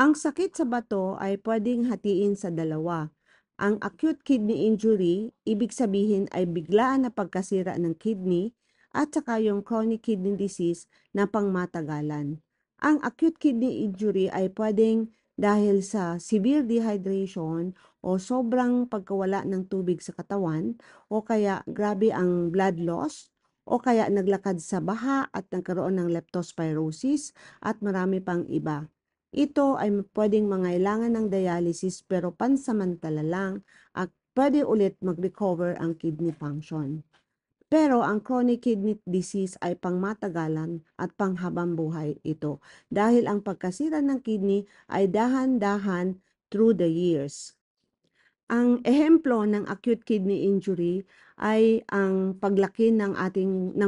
Ang sakit sa bato ay pwedeng hatiin sa dalawa. Ang acute kidney injury, ibig sabihin ay biglaan na pagkasira ng kidney at saka yung chronic kidney disease na pangmatagalan. Ang acute kidney injury ay pwedeng dahil sa severe dehydration o sobrang pagkawala ng tubig sa katawan o kaya grabe ang blood loss o kaya naglakad sa baha at nagkaroon ng leptospirosis at marami pang iba. Ito ay pwedeng mangailangan ng dialysis pero pansamantala lang at pwede ulit mag-recover ang kidney function. Pero ang chronic kidney disease ay pangmatagalan at panghabang buhay ito dahil ang pagkasira ng kidney ay dahan-dahan through the years. Ang ehemplo ng acute kidney injury ay ang paglaki ng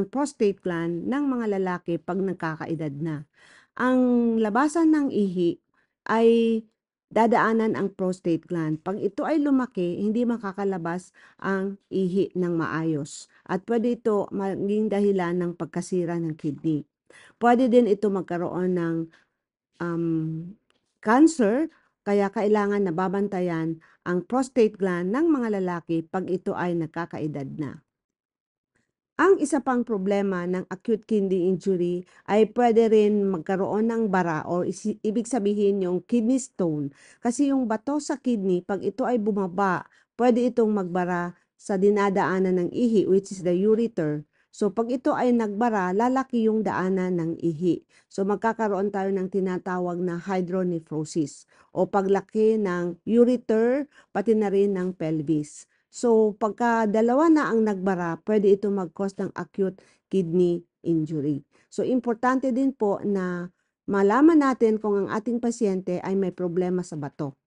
prostate gland ng mga lalaki pag nagkakaedad na. Ang labasan ng ihi ay dadaanan ang prostate gland. Pag ito ay lumaki, hindi makakalabas ang ihi ng maayos at pwede ito maging dahilan ng pagkasira ng kidney. Pwede din ito magkaroon ng cancer, kaya kailangan nababantayan ang prostate gland ng mga lalaki pag ito ay nagkakaedad na. Ang isa pang problema ng acute kidney injury ay pwede rin magkaroon ng bara o ibig sabihin yung kidney stone. Kasi yung bato sa kidney, pag ito ay bumaba, pwede itong magbara sa dinadaanan ng ihi, which is the ureter. So pag ito ay nagbara, lalaki yung daanan ng ihi. So magkakaroon tayo ng tinatawag na hydronephrosis o paglaki ng ureter pati na rin ng pelvis. So, pagka dalawa na ang nagbara, pwede ito mag-cause ng acute kidney injury. So, importante din po na malaman natin kung ang ating pasyente ay may problema sa bato.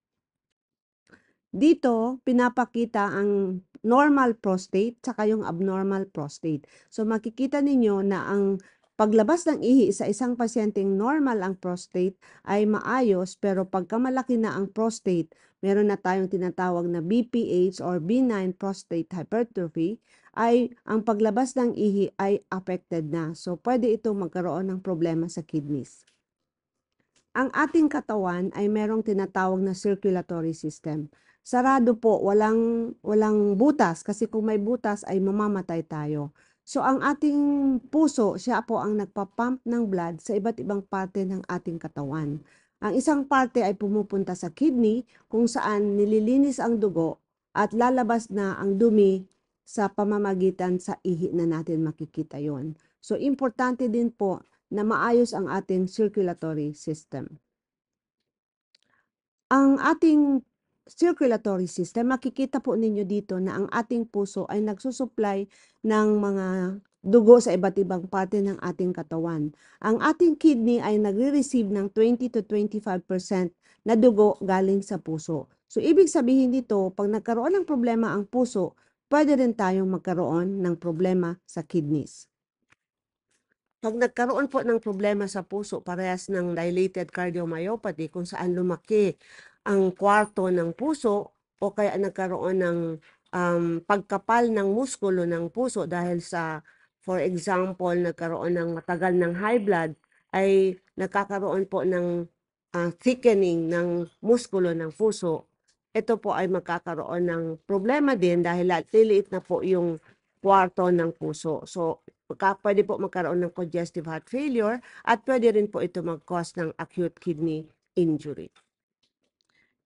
Dito, pinapakita ang normal prostate tsaka yung abnormal prostate. So, makikita ninyo na ang paglabas ng ihi sa isang pasyenteng normal ang prostate ay maayos, pero pagka malaki na ang prostate, meron na tayong tinatawag na BPH or benign prostate hypertrophy, ay ang paglabas ng ihi ay affected na. So, pwede ito magkaroon ng problema sa kidneys. Ang ating katawan ay merong tinatawag na circulatory system. Sarado po, walang butas kasi kung may butas ay mamamatay tayo. So ang ating puso, siya po ang nagpapump ng blood sa iba't ibang parte ng ating katawan. Ang isang parte ay pumupunta sa kidney kung saan nililinis ang dugo at lalabas na ang dumi sa pamamagitan sa ihi na natin makikita yon. So importante din po na maayos ang ating circulatory system. Ang ating circulatory system, makikita po ninyo dito na ang ating puso ay nagsusupply ng mga dugo sa iba't ibang parte ng ating katawan. Ang ating kidney ay nagre-receive ng 20 to 25% na dugo galing sa puso. So, ibig sabihin dito, pag nagkaroon ng problema ang puso, pwede rin tayong magkaroon ng problema sa kidneys. Pag nagkaroon po ng problema sa puso, parehas ng dilated cardiomyopathy kung saan lumaki ang kwarto ng puso o kaya nagkaroon ng pagkapal ng muskulo ng puso dahil sa, for example, nagkaroon ng matagal ng high blood, ay nagkakaroon po ng thickening ng muskulo ng puso. Ito po ay magkakaroon ng problema din dahil liliit na po yung kwarto ng puso. So, pwede po magkaroon ng congestive heart failure at pwede rin po ito mag-cause ng acute kidney injury.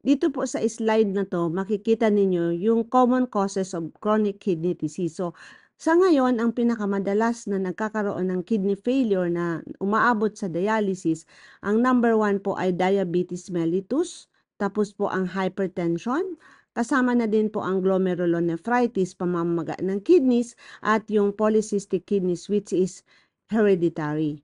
Dito po sa slide na to, makikita ninyo yung common causes of chronic kidney disease. So, sa ngayon, ang pinakamadalas na nagkakaroon ng kidney failure na umaabot sa dialysis, ang number 1 po ay diabetes mellitus, tapos po ang hypertension, kasama na din po ang glomerulonephritis, pamamaga ng kidneys, at yung polycystic kidneys which is hereditary.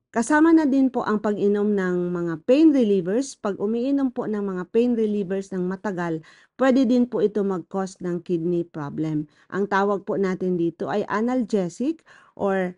Kasama na din po ang pag-inom ng mga pain relievers. Pag umiinom po ng mga pain relievers ng matagal, pwede din po ito mag-cause ng kidney problem. Ang tawag po natin dito ay analgesic or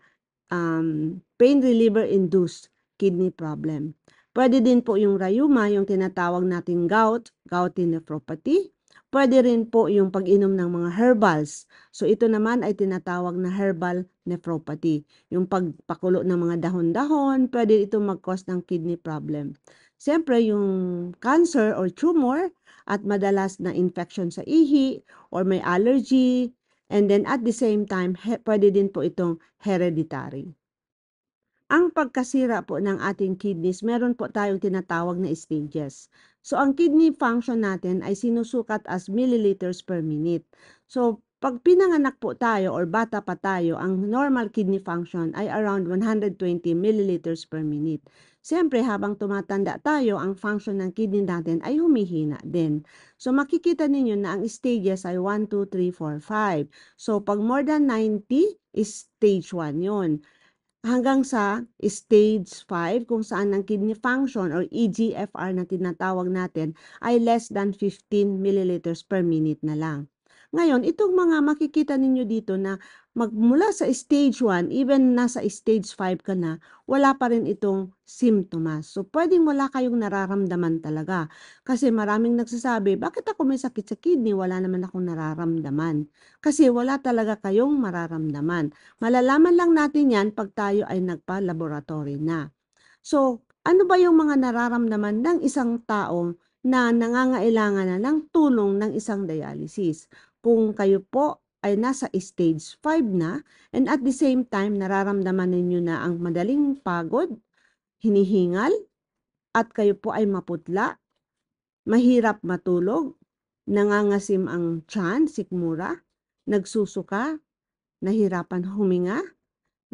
pain reliever-induced kidney problem. Pwede din po yung rheuma, yung tinatawag nating gout, gouty nephropathy, Pwede rin po yung pag-inom ng mga herbals. So ito naman ay tinatawag na herbal nephropathy. Yung pagpakulo ng mga dahon-dahon, pwede ito mag-cause ng kidney problem. Siyempre, yung cancer or tumor at madalas na infection sa ihi or may allergy, and then at the same time, pwede din po itong hereditary. Ang pagkasira po ng ating kidneys, meron po tayong tinatawag na stages. So, ang kidney function natin ay sinusukat as milliliters per minute. So, pag pinanganak po tayo or bata pa tayo, ang normal kidney function ay around 120 milliliters per minute. Siyempre, habang tumatanda tayo, ang function ng kidney natin ay humihina din. So, makikita ninyo na ang stages ay 1, 2, 3, 4, 5. So, pag more than 90, is stage 1 yon, hanggang sa stage 5 kung saan ang kidney function or EGFR na tinatawag natin ay less than 15 milliliters per minute na lang. Ngayon, itong mga makikita ninyo dito na magmula sa stage 1, even nasa stage 5 ka na, wala pa rin itong symptoms. So, pwedeng wala kayong nararamdaman talaga. Kasi maraming nagsasabi, bakit ako may sakit sa kidney? Wala naman akong nararamdaman. Kasi wala talaga kayong mararamdaman. Malalaman lang natin yan pag tayo ay nagpa-laboratory na. So, ano ba yung mga nararamdaman ng isang tao na nangangailangan na ng tulong ng isang dialysis? Kung kayo po ay nasa stage 5 na, and at the same time nararamdaman ninyo na ang madaling pagod, hinihingal, at kayo po ay maputla, mahirap matulog, nangangasim ang tiyan, sikmura, nagsusuka, nahirapan huminga,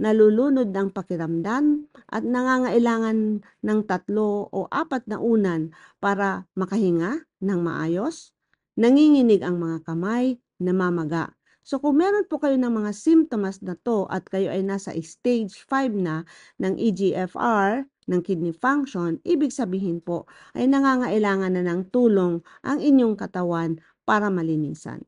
nalulunod ang pakiramdam, at nangangailangan ng 3 o 4 na unan para makahinga ng maayos, nanginginig ang mga kamay, namamaga. So kung meron po kayo ng mga symptoms na to at kayo ay nasa stage 5 na ng EGFR, ng kidney function, ibig sabihin po ay nangangailangan na ng tulong ang inyong katawan para malinisan.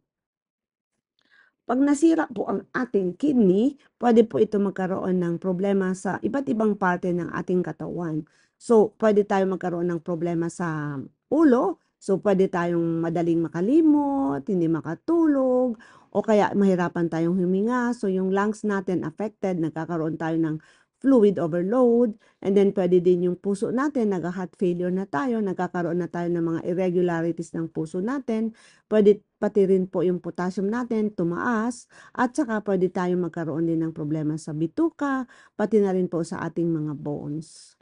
Pag nasira po ang ating kidney, pwede po ito magkaroon ng problema sa iba't ibang parte ng ating katawan. So, pwede tayo magkaroon ng problema sa ulo. So, pwede tayong madaling makalimot, hindi makatulog, o kaya mahirapan tayong huminga. So, yung lungs natin affected, nagkakaroon tayo ng fluid overload, and then pwede din yung puso natin, nag-heart failure na tayo, nagkakaroon na tayo ng mga irregularities ng puso natin, pwede pati rin po yung potassium natin tumaas, at saka pwede tayong magkaroon din ng problema sa bituka, pati na rin po sa ating mga bones.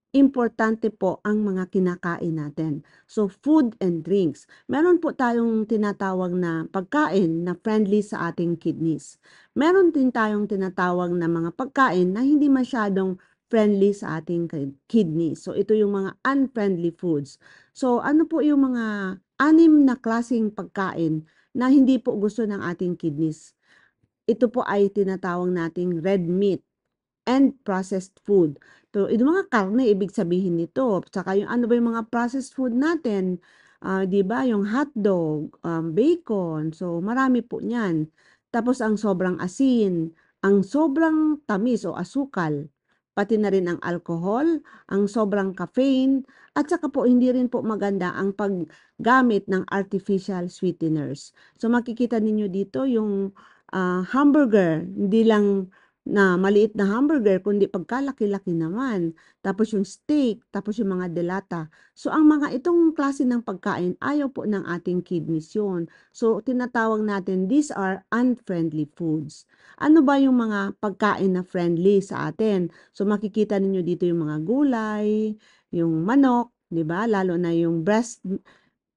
Importante po ang mga kinakain natin. So, food and drinks. Meron po tayong tinatawag na pagkain na friendly sa ating kidneys. Meron din tayong tinatawag na mga pagkain na hindi masyadong friendly sa ating kidneys. So, ito yung mga unfriendly foods. So, ano po yung mga 6 na klaseng pagkain na hindi po gusto ng ating kidneys? Ito po ay tinatawag nating red meat and processed food. So, yung mga karne, ibig sabihin nito. Tsaka yung ano ba yung mga processed food natin? 'Di ba? Yung hotdog, bacon. So, marami po niyan. Tapos ang sobrang asin, ang sobrang tamis o asukal, pati na rin ang alcohol, ang sobrang caffeine, at saka po hindi rin po maganda ang paggamit ng artificial sweeteners. So, makikita ninyo dito yung hamburger, hindi lang na maliit na hamburger kundi pagkalaki-laki naman. Tapos yung steak, tapos yung mga delata. So ang mga itong klase ng pagkain, ayaw po ng ating kidneys yun. So tinatawag natin, these are unfriendly foods. Ano ba yung mga pagkain na friendly sa atin? So makikita ninyo dito yung mga gulay, yung manok, 'di ba? Lalo na yung breast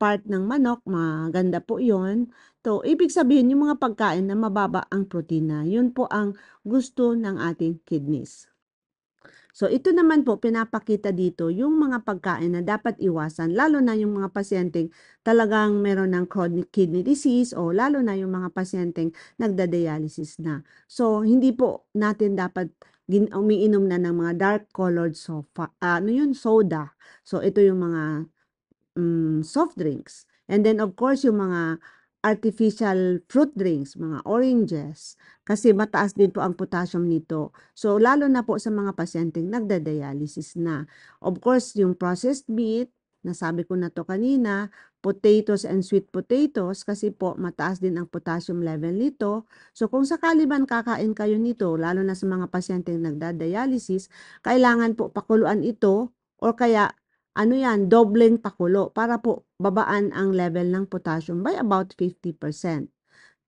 part ng manok, maganda po 'yon. So, ibig sabihin yung mga pagkain na mababa ang protina, 'yun po ang gusto ng ating kidneys. So, ito naman po pinapakita dito yung mga pagkain na dapat iwasan, lalo na yung mga pasyenteng talagang meron ng chronic kidney disease o lalo na yung mga pasyenteng nagda-dialysis na. So, hindi po natin dapat umiinom na ng mga dark colored soda. So, ito yung mga soft drinks. And then of course yung mga artificial fruit drinks, mga oranges, kasi mataas din po ang potassium nito. So lalo na po sa mga pasyenteng nagda-dialysis na. Of course, yung processed meat, nasabi ko na to kanina, potatoes and sweet potatoes kasi po mataas din ang potassium level nito. So kung sakali man kakain kayo nito, lalo na sa mga pasyenteng nagda-dialysis, kailangan po pakuluan ito or kaya ano yan, dobleng pakulo para po babaan ang level ng potassium by about 50%.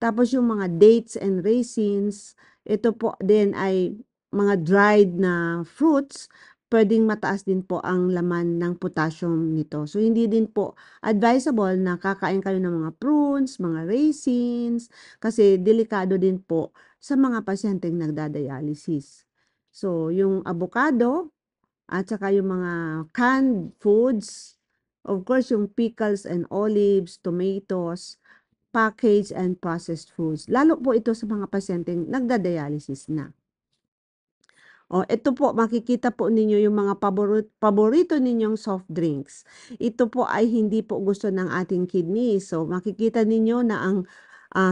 Tapos yung mga dates and raisins, ito po din ay mga dried na fruits, pwedeng mataas din po ang laman ng potassium nito. So, hindi din po advisable na kakain kayo ng mga prunes, mga raisins, kasi delikado din po sa mga pasyenteng nagdadialysis. So, yung avocado at saka yung mga canned foods, of course, yung pickles and olives, tomatoes, packaged and processed foods. Lalo po ito sa mga pasyenteng nagda-dialysis na. O, ito po, makikita po ninyo yung mga paborito ninyong soft drinks. Ito po ay hindi po gusto ng ating kidney. So, makikita ninyo na ang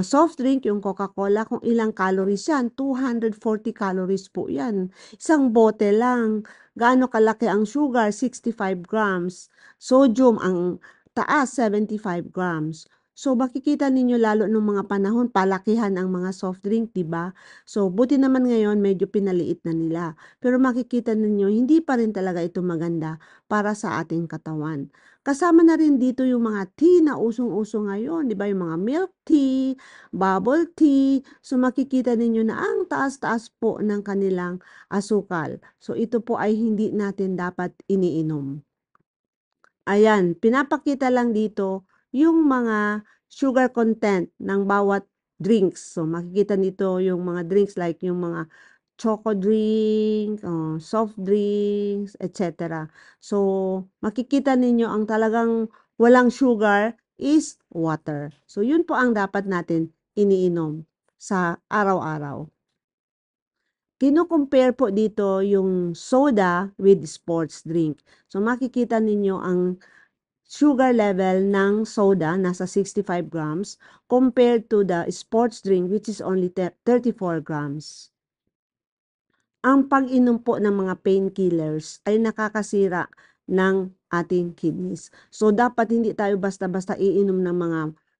soft drink, yung Coca-Cola, kung ilang calories yan, 240 calories po yan. Isang bote lang. Gaano kalaki ang sugar? 65 grams. Sodium, ang taas, 75 grams. So, makikita ninyo lalo nung mga panahon, palakihan ang mga soft drink, di ba? So, buti naman ngayon, medyo pinaliit na nila. Pero makikita ninyo, hindi pa rin talaga ito maganda para sa ating katawan. Kasama na rin dito yung mga tea na usong-uso ngayon, di ba? Yung mga milk tea, bubble tea. So, makikita ninyo na ang taas-taas po ng kanilang asukal. So, ito po ay hindi natin dapat iniinom. Ayan, pinapakita lang dito yung mga sugar content ng bawat drinks. So, makikita nito yung mga drinks like yung mga choco drink, soft drinks, etc. So, makikita ninyo ang talagang walang sugar is water. So, yun po ang dapat natin iniinom sa araw-araw. Kino-compare po dito yung soda with sports drink. So, makikita ninyo ang sugar level ng soda, nasa 65 grams, compared to the sports drink, which is only 34 grams. Ang pag-inom po ng mga painkillers ay nakakasira ng ating kidneys. So, dapat hindi tayo basta-basta iinom ng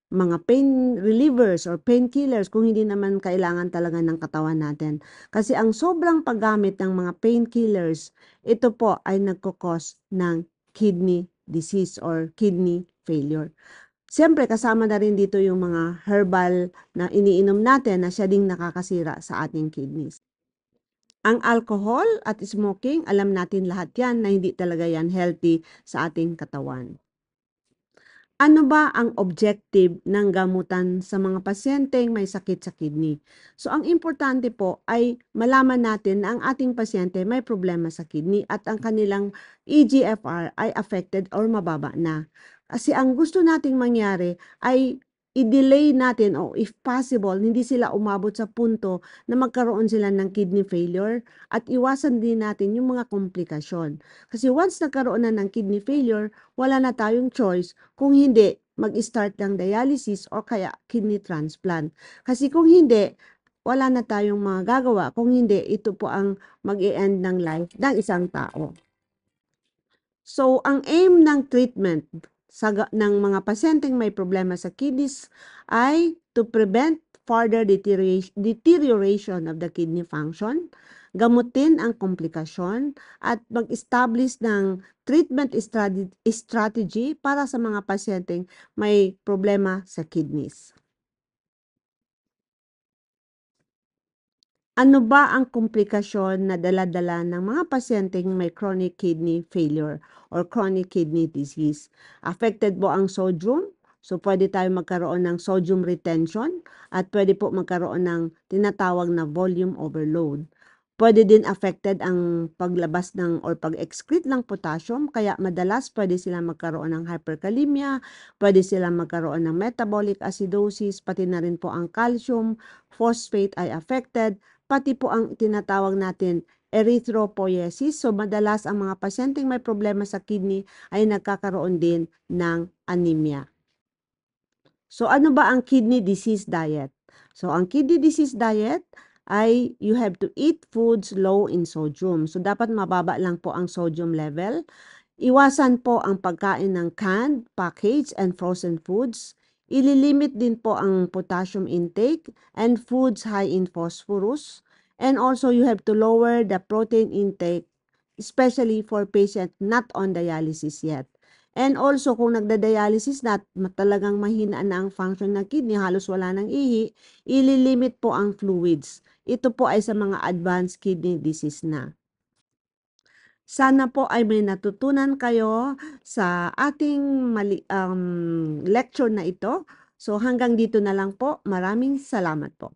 mga pain relievers or painkillers kung hindi naman kailangan talaga ng katawan natin. Kasi ang sobrang paggamit ng mga painkillers, ito po ay nagkukos ng kidney disease or kidney failure. Siyempre, kasama na rin dito yung mga herbal na iniinom natin na siya ding nakakasira sa ating kidneys. Ang alcohol at smoking, alam natin lahat yan na hindi talaga yan healthy sa ating katawan. Ano ba ang objective ng gamutan sa mga pasyenteng may sakit sa kidney? So, ang importante po ay malaman natin na ang ating pasyente may problema sa kidney at ang kanilang EGFR ay affected or mababa na. Kasi ang gusto nating mangyari ay i-delay natin o if possible, hindi sila umabot sa punto na magkaroon sila ng kidney failure at iwasan din natin yung mga komplikasyon. Kasi once nagkaroon na ng kidney failure, wala na tayong choice kung hindi mag-start ng dialysis o kaya kidney transplant. Kasi kung hindi, wala na tayong mga gagawa. Kung hindi, ito po ang mag-i-end ng life ng isang tao. So, ang aim ng treatment ng mga pasyenteng may problema sa kidneys ay to prevent further deterioration of the kidney function, gamutin ang komplikasyon, at mag-establish ng treatment strategy para sa mga pasyenteng may problema sa kidneys. Ano ba ang komplikasyon na dala-dala ng mga pasyenteng may chronic kidney failure or chronic kidney disease? Affected po ang sodium. So, pwede tayo magkaroon ng sodium retention at pwede po magkaroon ng tinatawag na volume overload. Pwede din affected ang paglabas ng or pag-excrete ng potassium, kaya madalas pwede sila magkaroon ng hyperkalemia, pwede sila magkaroon ng metabolic acidosis, pati na rin po ang calcium, phosphate ay affected, pati po ang tinatawag natin erythropoiesis. So, madalas ang mga pasyenteng may problema sa kidney ay nagkakaroon din ng anemia. So, ano ba ang kidney disease diet? So, ang kidney disease diet ay you have to eat foods low in sodium. So, dapat mababa lang po ang sodium level. Iwasan po ang pagkain ng canned, packaged, and frozen foods. Ililimit din po ang potassium intake and foods high in phosphorus. And also, you have to lower the protein intake, especially for patients not on dialysis yet. And also, kung nagda-dialysis na at talagang mahina na ang function ng kidney, halos wala nang ihi, ililimit po ang fluids. Ito po ay sa mga advanced kidney disease na. Sana po ay may natutunan kayo sa ating lecture na ito. So hanggang dito na lang po. Maraming salamat po.